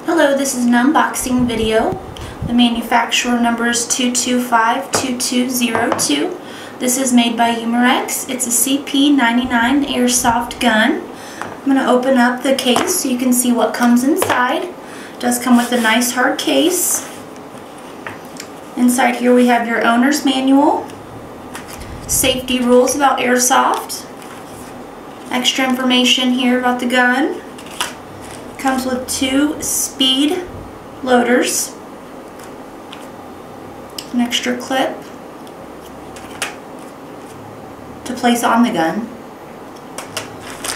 Hello, this is an unboxing video. The manufacturer number is 2252202. This is made by Umarex. It's a CP99 airsoft gun. I'm going to open up the case so you can see what comes inside. It does come with a nice hard case. Inside here we have your owner's manual, safety rules about airsoft, extra information here about the gun. Comes with 2 speed loaders, an extra clip to place on the gun.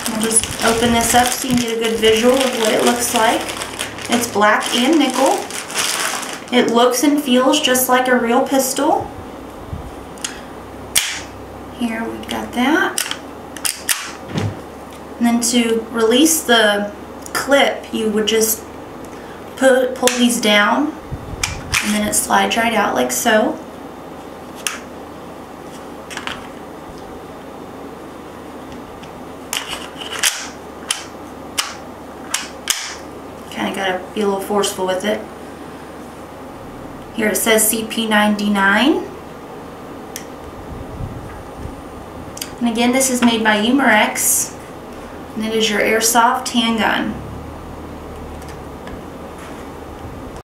I'll just open this up so you can get a good visual of what it looks like. It's black and nickel. It looks and feels just like a real pistol. Here we've got that. And then to release the clip, you would just pull these down and then it slides right out like so. Kind of got to be a little forceful with it. Here it says CP99. And again, this is made by Umarex, and it is your airsoft handgun.